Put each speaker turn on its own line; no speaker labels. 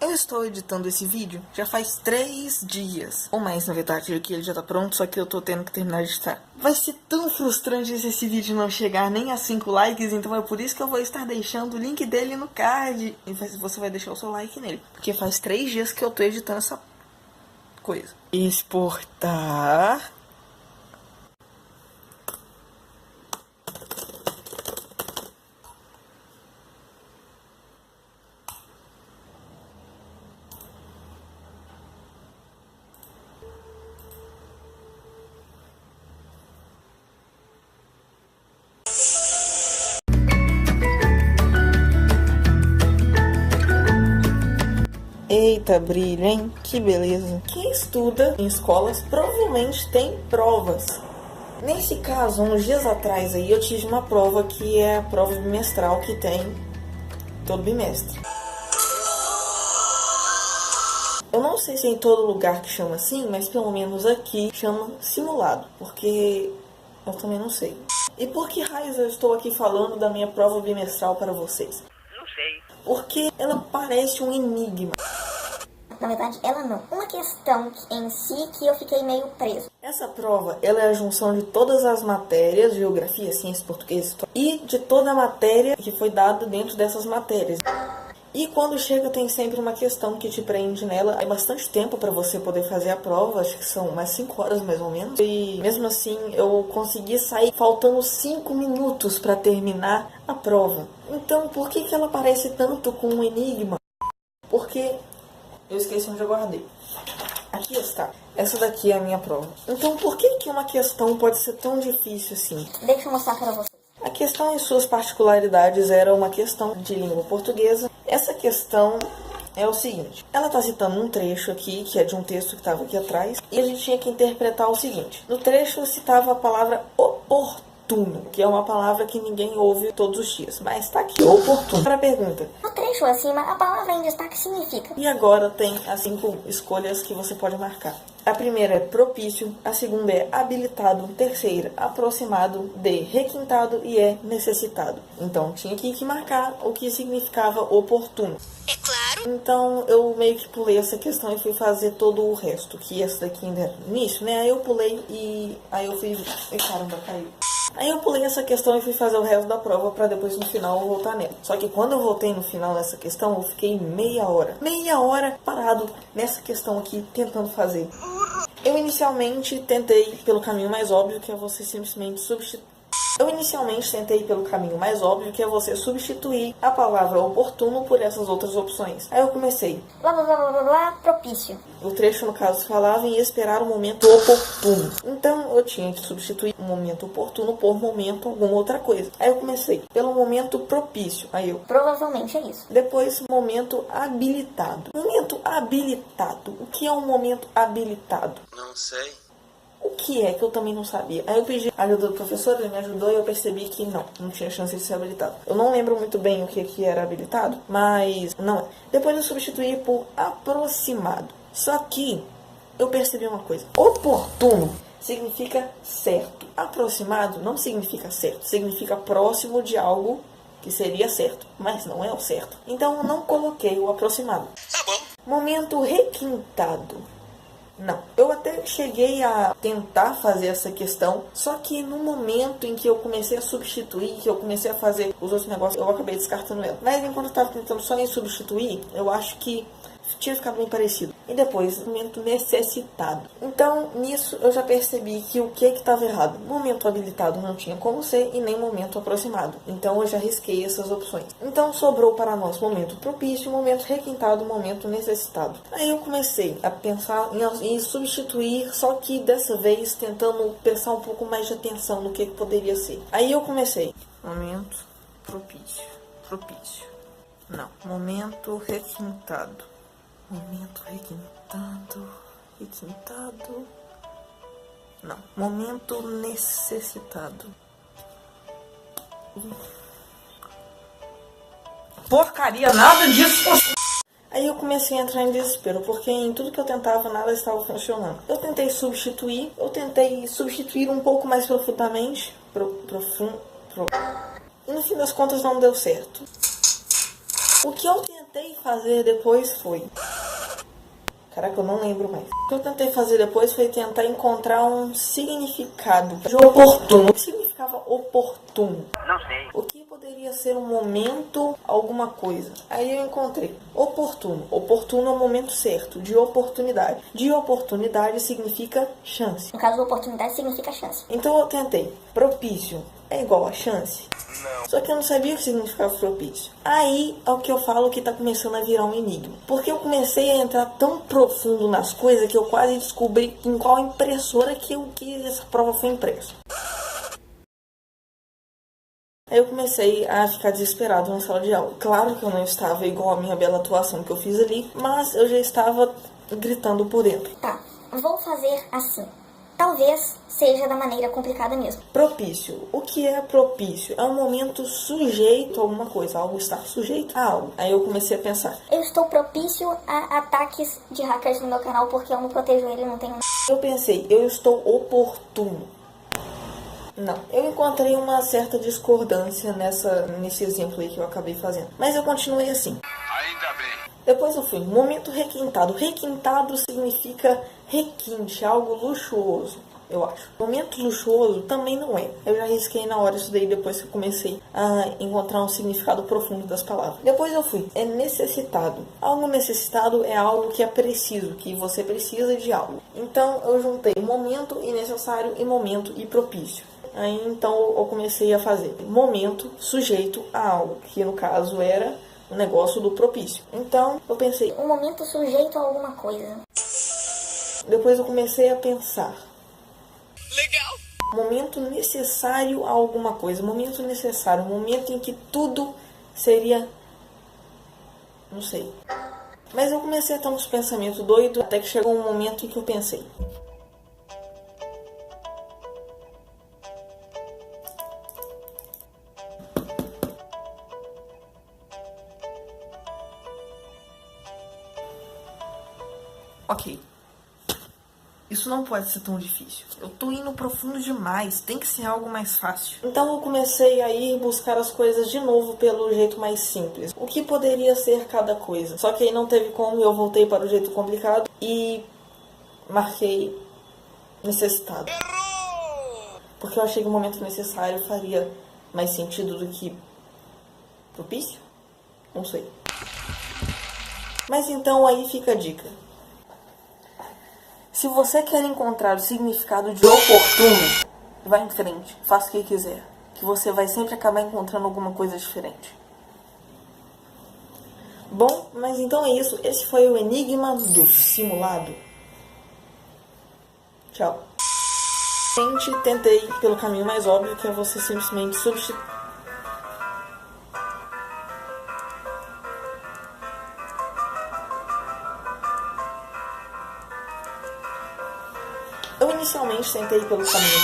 Eu estou editando esse vídeo já faz 3 dias. Ou mais, na verdade, que ele já tá pronto, só que eu tô tendo que terminar de editar. Vai ser tão frustrante se esse vídeo não chegar nem a 5 likes, então é por isso que eu vou estar deixando o link dele no card. E você vai deixar o seu like nele. Porque faz 3 dias que eu tô editando essa coisa. Exportar. Eita, brilho, hein? Que beleza. Quem estuda em escolas provavelmente tem provas. Nesse caso, uns dias atrás aí, eu tive uma prova que é a prova bimestral que tem todo bimestre. Eu não sei se é em todo lugar que chama assim, mas pelo menos aqui chama simulado, porque eu também não sei. E por que raios eu estou aqui falando da minha prova bimestral para vocês?
Não sei.
Porque ela parece um enigma.
Na verdade, ela não. Uma questão em si que eu fiquei meio preso.
Essa prova, ela é a junção de todas as matérias, geografia, ciência, português, e de toda a matéria que foi dada dentro dessas matérias. E quando chega, tem sempre uma questão que te prende nela. É bastante tempo para você poder fazer a prova, acho que são umas 5 horas mais ou menos. E mesmo assim, eu consegui sair faltando 5 minutos para terminar a prova. Então, por que ela parece tanto com um enigma? Porque eu esqueci onde eu guardei. Aqui está. Essa daqui é a minha prova. Então, por que uma questão pode ser tão difícil assim?
Deixa eu mostrar para vocês.
A questão em suas particularidades era uma questão de língua portuguesa. Essa questão é o seguinte. Ela está citando um trecho aqui, que é de um texto que estava aqui atrás. E a gente tinha que interpretar o seguinte. No trecho citava a palavra oportuno, que é uma palavra que ninguém ouve todos os dias. Mas está aqui, oportuno. Para a pergunta.
No trecho acima, a palavra em destaque significa.
E agora tem as 5 escolhas que você pode marcar. A primeira é propício, a segunda é habilitado, terceira, aproximado, D, requintado e E, necessitado. Então, tinha que marcar o que significava oportuno.
É claro.
Então, eu meio que pulei essa questão e fui fazer todo o resto, que essa daqui ainda era início, né? Aí eu pulei e aí eu fui... Ai, caramba, caiu. Aí eu pulei essa questão e fui fazer o resto da prova pra depois no final eu voltar nela. Só que quando eu voltei no final nessa questão, eu fiquei meia hora parado nessa questão aqui, tentando fazer. Eu inicialmente tentei pelo caminho mais óbvio, que é você simplesmente substituir. A palavra oportuno por essas outras opções. Aí eu comecei.
Blá blá blá blá blá blá, propício.
O trecho, no caso, falava em esperar o momento oportuno. Então, eu tinha que substituir o momento oportuno por momento alguma outra coisa. Aí eu comecei pelo momento propício. Aí eu...
Provavelmente é isso.
Depois, momento habilitado. Momento habilitado. O que é um momento habilitado?
Não sei.
O que é que eu também não sabia? Aí eu pedi a ajuda do professor, ele me ajudou e eu percebi que não tinha chance de ser habilitado. Eu não lembro muito bem o que era habilitado, mas não é. Depois eu substituí por aproximado. Só que eu percebi uma coisa. Oportuno significa certo. Aproximado não significa certo. Significa próximo de algo que seria certo, mas não é o certo. Então eu não coloquei o aproximado.
Tá bom.
Momento requintado. Não. Eu até cheguei a tentar fazer essa questão, só que no momento em que eu comecei a substituir, que eu comecei a fazer os outros negócios, eu acabei descartando ela. Mas enquanto eu estava tentando só em substituir, eu acho que tinha ficado bem parecido. E depois, momento necessitado. Então, nisso eu já percebi que o que estava errado. Momento habilitado não tinha como ser e nem momento aproximado. Então eu já risquei essas opções. Então sobrou para nós momento propício, momento requintado, momento necessitado. Aí eu comecei a pensar em substituir, só que dessa vez tentando prestar um pouco mais de atenção no que poderia ser. Aí eu comecei. Momento propício. Não. Momento requintado. Momento requintado. Não. Momento necessitado. Porcaria, nada disso. Aí eu comecei a entrar em desespero, porque em tudo que eu tentava, nada estava funcionando. Eu tentei substituir um pouco mais profundamente. E no fim das contas não deu certo. O que eu tentei tentei fazer depois foi... Caraca, eu não lembro mais. O que eu tentei fazer depois foi tentar encontrar um significado de oportuno. O que significava oportuno?
Não sei.
O que poderia ser um momento, alguma coisa? Aí eu encontrei. Oportuno. Oportuno é o momento certo, de oportunidade. De oportunidade significa chance.
No caso, oportunidade significa chance.
Então eu tentei. Propício é igual a chance? Não. Só que eu não sabia o que significava propício. Aí é o que eu falo que tá começando a virar um enigma. Porque eu comecei a entrar tão profundo nas coisas que eu quase descobri em qual impressora que essa prova foi impressa. Aí eu comecei a ficar desesperado na sala de aula. Claro que eu não estava igual a minha bela atuação que eu fiz ali, mas eu já estava gritando por dentro.
Tá, vou fazer assim. Talvez seja da maneira complicada mesmo.
Propício. O que é propício? É um momento sujeito a alguma coisa. Algo estar sujeito a algo. Aí eu comecei a pensar.
Eu estou propício a ataques de hackers no meu canal porque eu não protejo ele, não tenho...
Eu pensei, eu estou oportuno. Não. Eu encontrei uma certa discordância nesse exemplo aí que eu acabei fazendo. Mas eu continuei assim.
Ainda bem.
Depois eu fui. Momento requintado. Requintado significa requinte, algo luxuoso, eu acho. Momento luxuoso também não é. Eu já risquei na hora isso daí depois que eu comecei a encontrar um significado profundo das palavras. Depois eu fui. É necessitado. Algo necessitado é algo que é preciso, que você precisa de algo. Então eu juntei momento e necessário e momento e propício. Aí então eu comecei a fazer momento sujeito a algo, que no caso era o negócio do propício. Então eu pensei,
Um momento sujeito a alguma coisa.
depois eu comecei a pensar.
Legal.
Momento necessário a alguma coisa. Momento necessário. Momento em que tudo seria... Não sei. Mas eu comecei a ter uns pensamentos doidos. Até que chegou um momento em que eu pensei. Ok. Isso não pode ser tão difícil. Eu tô indo profundo demais. Tem que ser algo mais fácil. Então eu comecei a ir buscar as coisas de novo pelo jeito mais simples. O que poderia ser cada coisa? Só que aí não teve como. Eu voltei para o jeito complicado e marquei necessitado. Porque eu achei que o momento necessário faria mais sentido do que propício? Não sei. Mas então aí fica a dica. Se você quer encontrar o significado de oportuno, vá em frente, faça o que quiser, que você vai sempre acabar encontrando alguma coisa diferente. Bom, mas então é isso. Esse foi o enigma do simulado. Tchau. Tentei pelo caminho mais óbvio, que é você simplesmente substituir. Eu inicialmente tentei pelo caminho